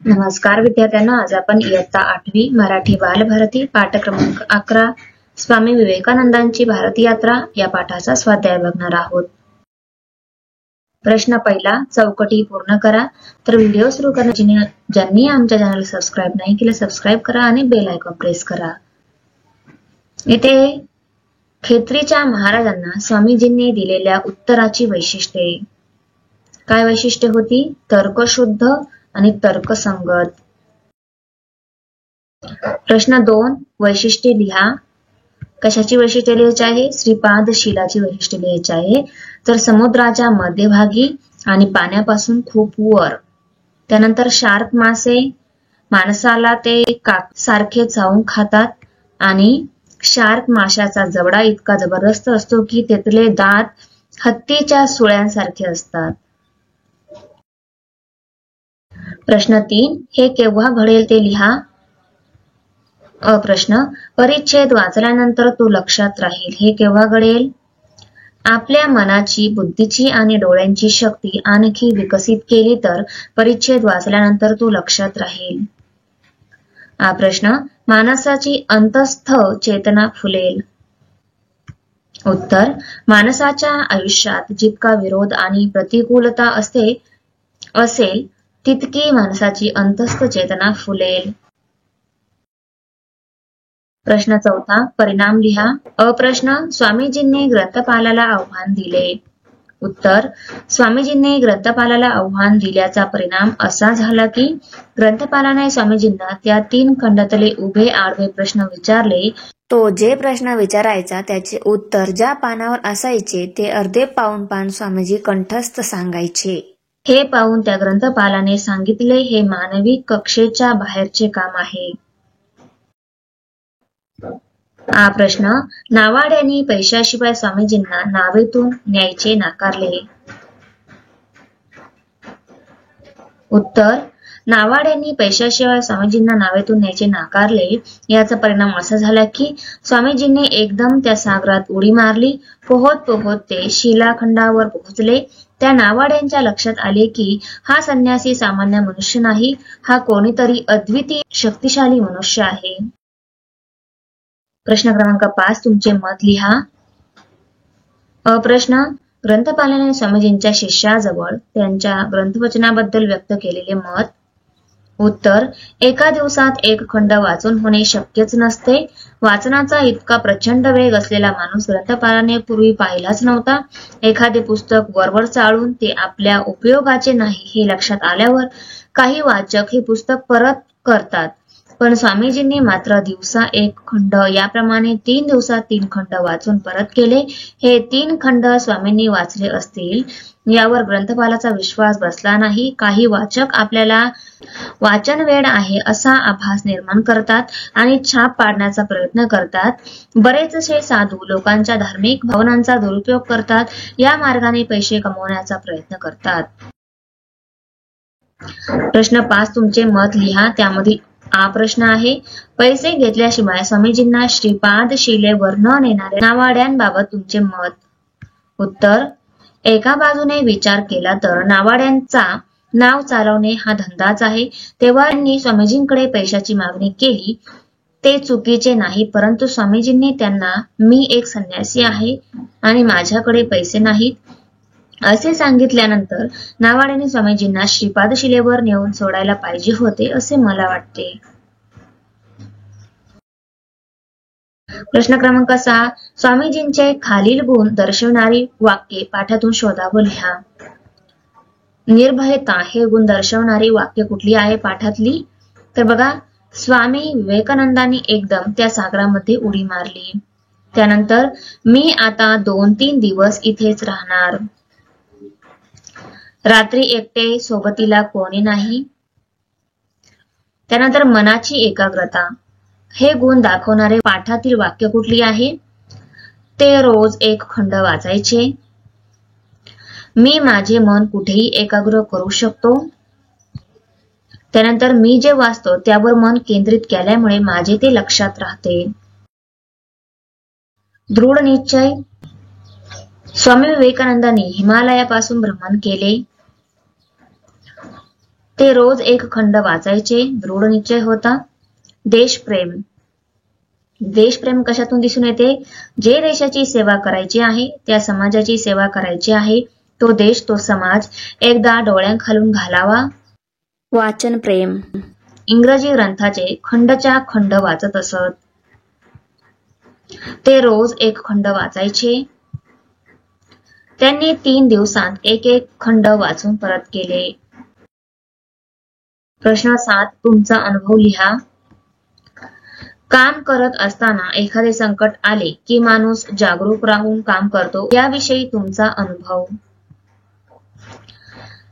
नमस्कार विद्यार्थ्यांनो, आज आपण इयत्ता 8वी मराठी बालभारती पाठ क्रमांक 11 स्वामी विवेकानंदांची भारत यात्रा या पाठाचा स्वाध्याय बघणार आहोत. प्रश्न पहिला, चौकटी पूर्ण करा. तर व्हिडिओ सुरू करण्याची ज्यांनी आमच्या चॅनल सबस्क्राईब नाही केले सबस्क्राईब करा आणि बेल आयकॉन प्रेस करा. इथे खेत्रीच्या महाराजांना स्वामीजींनी दिलेल्या उत्तराची वैशिष्ट्ये. काय वैशिष्ट्ये होती? तर्कशुद्ध आणि तर्कसंगत. प्रश्न 2, वैशिष्ट्ये लिहा. कशाची वैशिष्ट्ये लिहायची आहे? श्रीपादशिलाची वैशिष्ट्ये लिहायची आहे. तर समुद्राच्या मध्यभागी आणि पाण्यापासून खूप वर. त्यानंतर शार्क मासे माणसाला ते सारखे चावून खातात आणि शार्क माशाचा जबडा इतका जबरदस्त असतो की त्यातले दात हत्तीच्या सुळ्यांसारखे असतात. प्रश्न 3, हे केव्हा घडेल ते लिहा. प्रश्न, परिच्छेद वाचल्यानंतर तो लक्षात राहील. हे केव्हा घडेल? आपल्या मनाची, बुद्धीची आणि डोळ्यांची शक्ती आणखी विकसित केली तर परिच्छेद वाचल्यानंतर तो लक्षात राहील. हा प्रश्न, माणसाची अंतस्थ चेतना फुलेल. उत्तर, माणसाच्या आयुष्यात जितका विरोध आणि प्रतिकूलता असेल तितकी माणसाची अंतस्थ चेतना फुलेल. प्रश्न 4, परिणाम लिहा. प्रश्न, स्वामीजींनी ग्रंथपालाला आव्हान दिले. उत्तर, स्वामीजींनी ग्रंथपालाला आव्हान दिल्याचा परिणाम असा झाला की ग्रंथपालाने स्वामीजींना त्या 3 खंडातले उभे आडवे प्रश्न विचारले. तो जे प्रश्न विचारायचा त्याचे उत्तर ज्या पानावर असायचे ते अर्धे पान स्वामीजी कंठस्थ सांगायचे. हे पाहून त्या ग्रंथपालाने सांगितले, हे मानवी कक्षेच्या बाहेरचे काम आहे. हा प्रश्न, नावाड्यांनी पैशाशिवाय स्वामीजींना नावेतून न्यायचे नाकारले. उत्तर, नावाड्यांनी पैशाशिवाय स्वामीजींना नावेतून न्यायचे नाकारले. याचा परिणाम असा झाला की स्वामीजींनी एकदम त्या सागरात उडी मारली. पोहत पोहत ते शिलाखंडावर पोहोचले. त्या नावाड्यांच्या लक्षात आले की हा संन्यासी सामान्य मनुष्य नाही, हा कोणीतरी अद्वितीय शक्तिशाली मनुष्य आहे. प्रश्न क्रमांक 5, तुमचे मत लिहा. प्रश्न, ग्रंथपालाने स्वामीजींच्या शिष्याजवळ त्यांच्या ग्रंथवचनाबद्दल व्यक्त केलेले मत. उत्तर, एका दिवसात 1 खंड वाचून होणे शक्यच नसते. वाचनाचा इतका प्रचंड वेग असलेला माणूस ग्रंथपालाने पूर्वी पाहिलाच नव्हता. एखादे पुस्तक वरवर चाळून ते आपल्या उपयोगाचे नाही हे लक्षात आल्यावर काही वाचक हे पुस्तक परत करतात, पण स्वामीजींनी मात्र दिवसा 1 खंड याप्रमाणे 3 दिवसात 3 खंड वाचून परत केले. हे 3 खंड स्वामींनी वाचले असतील यावर ग्रंथपालाचा विश्वास बसला नाही. काही वाचक आपल्याला वाचन वेड आहे असा आभास निर्माण करतात आणि छाप पाडण्याचा प्रयत्न करतात. बरेचसे साधू लोकांच्या धार्मिक भावनांचा दुरुपयोग करतात, या मार्गाने पैसे कमवण्याचा प्रयत्न करतात. प्रश्न 5, तुमचे मत लिहा. त्यामध्ये हा प्रश्न आहे, पैसे घेतल्याशिवाय स्वामीजींना श्रीपादशिलेवर न नेणाऱ्या नावाड्यांबाबत तुमचे मत. उत्तर, एका बाजूने विचार केला तर नावाड्यांचा नाव चालवणे हा धंदाच आहे. तेव्हा त्यांनी स्वामीजींकडे पैशाची मागणी केली ते चुकीचे नाही, परंतु स्वामीजींनी त्यांना मी एक संन्यासी आहे आणि माझ्याकडे पैसे नाहीत असे सांगितल्यानंतर नावाड्यांनी स्वामीजींना श्रीपादशिलेवर नेऊन सोडायला पाहिजे होते असे मला वाटते. प्रश्न क्रमांक 6, स्वामीजींचे खालील गुण दर्शवणारी वाक्ये पाठातून शोधा व लिहा. निर्भयता हे गुण दर्शवणारी वाक्य कुठली आहे पाठातली? तर बघा, स्वामी विवेकानंदांनी एकदम त्या सागरामध्ये उडी मारली. त्यानंतर मी आता 2-3 दिवस इथेच राहणार. रात्री एकटे, सोबतीला कोणी नाही. त्यानंतर मनाची एकाग्रता हे गुण दाखवणारे पाठातील वाक्य कुठली आहे? ते रोज 1 खंड वाचायचे. मी माझे मन कुठेही एकाग्र करू शकतो. त्यानंतर मी जे वाचतो त्यावर मन केंद्रित केल्यामुळे माझे ते लक्षात राहते. दृढ निश्चय, स्वामी विवेकानंदांनी हिमालयापासून भ्रमण केले. ते ते रोज एक खंड वाचायचे, दृढ निश्चय होता. देशप्रेम. देशप्रेम कशातून दिसून येते? जे देशाची सेवा करायची आहे, त्या समाजाची सेवा करायची आहे, तो देश तो समाज एकदा डोळ्यांखालून घालावा. वाचन प्रेम. इंग्रजी ग्रंथाचे खंडच्या खंड वाचत असत. ते रोज एक खंड वाचायचे. त्यांनी 3 दिवसांत एक एक खंड वाचून परत केले. प्रश्न 7. तुमचा अनुभव लिहा. काम करत असताना एखादे संकट आले की माणूस जागरूक राहून काम करतो, याविषयी तुमचा अनुभव.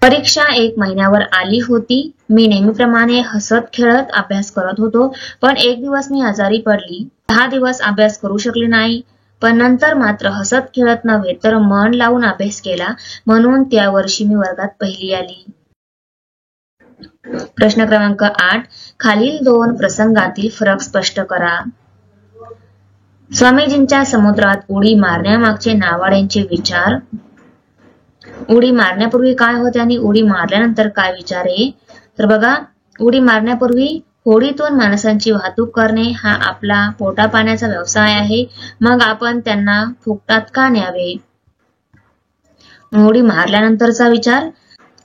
परीक्षा 1 महिन्यावर आली होती. मी नेहमीप्रमाणे हसत खेळत अभ्यास करत होतो, पण एक दिवस मी आजारी पडली. 10 दिवस अभ्यास करू शकले नाही, पण नंतर मात्र हसत खेळत नव्हे तर मन लावून अभ्यास केला, म्हणून त्या वर्षी मी वर्गात पहिली आली. प्रश्न क्रमांक 8. खालील 2 प्रसंगातील फरक स्पष्ट करा. स्वामीजींच्या समुद्रात उडी मारण्यामागचे नावाड्यांचे विचार. उडी मारण्यापूर्वी काय होते आणि उडी मारल्यानंतर काय विचार आहे? तर बघा, उडी मारण्यापूर्वी होडीतून माणसांची वाहतूक करणे हा आपला पोटापाण्याचा व्यवसाय आहे, मग आपण त्यांना फुकटात का न्यावे? उडी मारल्यानंतरचा विचार.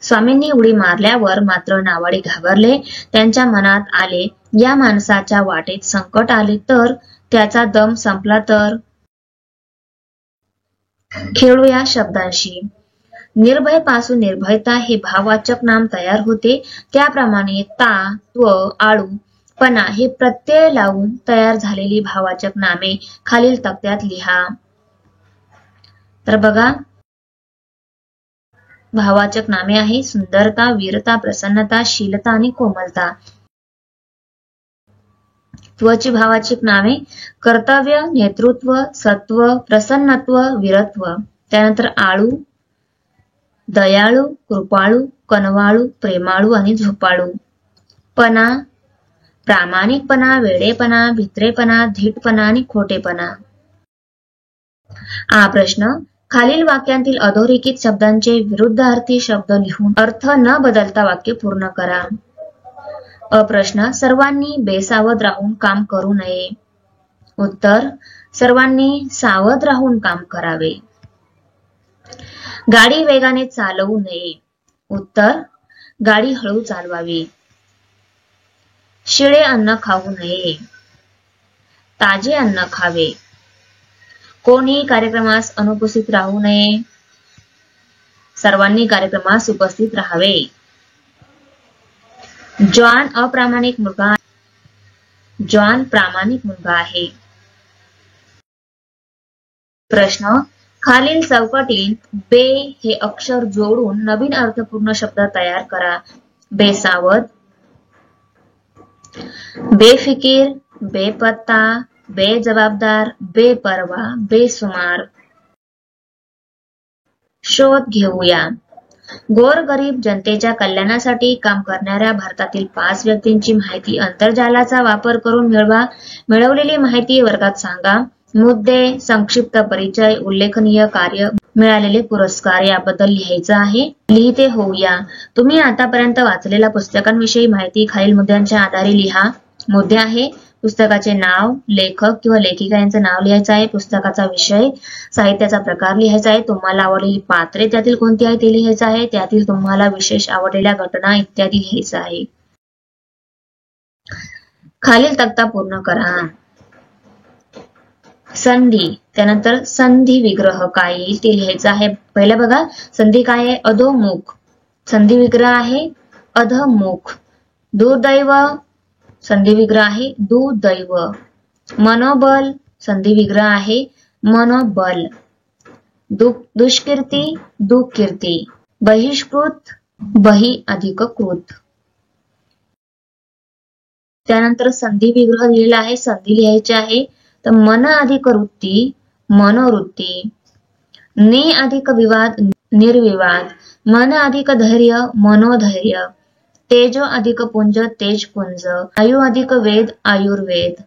स्वामींनी उडी मारल्यावर मात्र नावाडी घाबरले. त्यांच्या मनात आले, या माणसाच्या वाटेत संकट आले तर, त्याचा दम संपला तर. खेळूया शब्दांशी. निर्भय पासून निर्भयता हे भाववाचक नाम तयार होते. त्याप्रमाणे ता, त्व, आळू, पणा हे प्रत्यय लावून तयार झालेली भाववाचक नामे खालील तक्त्यात लिहा. तर बघा, भाववाचक नामे आहे सुंदरता, वीरता, प्रसन्नता, शीलता आणि कोमलता. त्वची भाववाचक नामे कर्तव्य, नेतृत्व, सत्व, प्रसन्नत्व, वीरत्व. त्यानंतर आळू, दयाळू, कृपाळू, कनवाळू, प्रेमाळू आणि झोपाळू. पणा, प्रामाणिकपणा, वेडेपणा, भित्रेपणा, धीटपणा आणि खोटेपणा. प्रश्न. खालील वाक्यांतील अधोरेखित शब्दांचे विरुद्धार्थी शब्द लिहून अर्थ न बदलता वाक्य पूर्ण करा. प्रश्न. सर्वांनी बेसावध राहून काम करू नये. उत्तर. सर्वांनी सावध राहून काम करावे. गाडी वेगाने चालवू नये. उत्तर. गाडी हळू चालवावी. शिळे अन्न खाऊ नये. ताजे अन्न खावे. कोणीही कार्यक्रमास अनुपस्थित राहू नये. सर्वांनी कार्यक्रमास उपस्थित राहावे. जॉन अप्रामाणिक मुलगा. जॉन प्रामाणिक मुलगा आहे. प्रश्न. खालील चौकटीत बे हे अक्षर जोडून नवीन अर्थपूर्ण शब्द तयार करा. बेसावध, बेफिकीर, बेपत्ता, बेजबाबदार, बेपरवा, बेसुमार. शोध घेऊया. गोरगरीब जनतेच्या कल्याणासाठी काम करणाऱ्या भारतातील 5 व्यक्तींची माहिती आंतरजालाचा वापर करून मिळवा. मिळवलेली माहिती वर्गात सांगा. मुद्दे, संक्षिप्त परिचय, उल्लेखनीय कार्य, मिळालेले पुरस्कार याबद्दल लिहायचं आहे. लिहिते होऊया. तुम्ही आतापर्यंत वाचलेल्या पुस्तकांविषयी माहिती खालील मुद्द्यांच्या आधारे लिहा. मुद्दे आहे पुस्तकाचे नाव, लेखक किंवा लेखिका यांचं नाव लिहायचं आहे. पुस्तकाचा विषय, साहित्याचा प्रकार लिहायचा आहे. तुम्हाला आवडलेली पात्रे त्यातील कोणती आहे ते लिहायचं आहे. त्यातील तुम्हाला विशेष आवडलेल्या घटना इत्यादी लिहायचं आहे. खालील तक्ता पूर्ण करा. संधी, त्यानंतर संधी विग्रह काय येईल ते लिहायचं आहे. पहिलं बघा, संधी काय आहे? अधोमुख. संधी विग्रह आहे अधमुख. दुर्दैव, संधी विग्रह आहे दुर्दैव. मनोबल, संधी विग्रह आहे मनोबल. दुष्कीर्ती, दुःकीर्ती. बहिष्कृत, बहि अधिक कृत. त्यानंतर संधी विग्रह लिहिलेला आहे, संधी लिहायची आहे. तर मन अधिक वृत्ती, मनोवृत्ती. नि अधिक विवाद, निर्विवाद. मन अधिक धैर्य, मनोधैर्य. तेजो अधिक पुंज, तेजपुंज. आयु अधिक वेद, आयुर्वेद.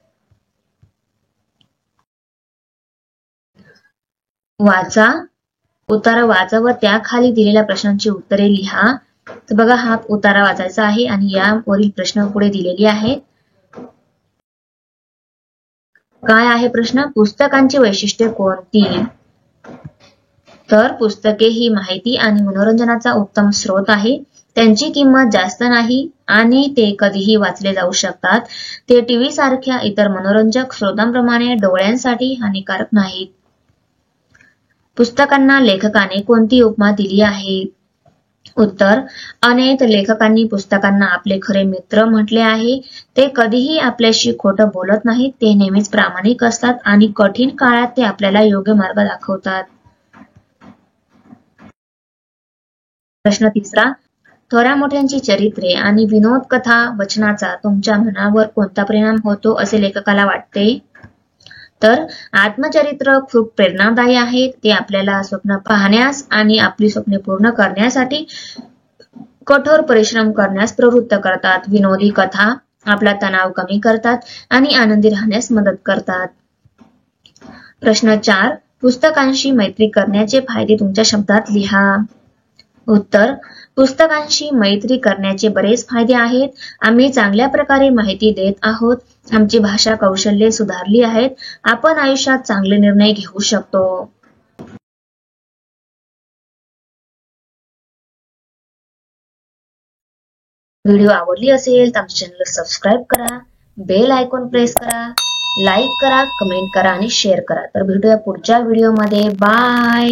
वाचा, उत्तर वाचा व त्याखाली दिलेल्या प्रश्नांची उत्तरे लिहा. तर बघा हा उतारा वाचायचा आहे आणि यावरील प्रश्न पुढे दिलेली आहे. काय आहे प्रश्न? पुस्तकांची वैशिष्ट्ये कोणती? तर पुस्तके ही माहिती आणि मनोरंजनाचा उत्तम स्रोत आहे. त्यांची किंमत जास्त नाही आणि ते कधीही वाचले जाऊ शकतात. ते टीव्ही सारख्या इतर मनोरंजक स्रोतांप्रमाणे डोळ्यांसाठी हानिकारक नाहीत. पुस्तकांना लेखकाने कोणती उपमा दिली आहे? उत्तर, अनेक लेखकांनी पुस्तकांना आपले खरे मित्र म्हटले आहे. ते कधीही आपल्याशी खोटं बोलत नाहीत. ते नेहमीच प्रामाणिक असतात आणि कठीण काळात ते आपल्याला योग्य मार्ग दाखवतात. प्रश्न तिसरा, थोड्या मोठ्यांची चरित्रे आणि विनोद कथा वचनाचा तुमच्या मनावर कोणता परिणाम होतो असे लेखकाला वाटते? तर आत्मचरित्र खूप प्रेरणादायी आहेत. ते आपल्याला स्वप्न पाहण्यास आणि आपली स्वप्ने पूर्ण करण्यासाठी कठोर परिश्रम करण्यास प्रवृत्त करतात. विनोदी कथा आपला तणाव कमी करतात आणि आनंदी राहण्यास मदत करतात. प्रश्न 4, पुस्तकांशी मैत्री करण्याचे फायदे तुमच्या शब्दात लिहा. उत्तर, पुस्तकांशी मैत्री करण्याचे बरेच फायदे आहेत. आम्ही चांगल्या प्रकारे माहिती देत आहोत. आमची भाषा कौशल्ये सुधारली आहेत. आपण आयुष्यात चांगले निर्णय घेऊ शकतो. व्हिडिओ आवडली असेल तर आमच्या चॅनलला सबस्क्राईब करा, बेल आयकॉन प्रेस करा, लाईक करा, कमेंट करा आणि शेअर करा. तर भेटूया पुढच्या व्हिडिओमध्ये. बाय.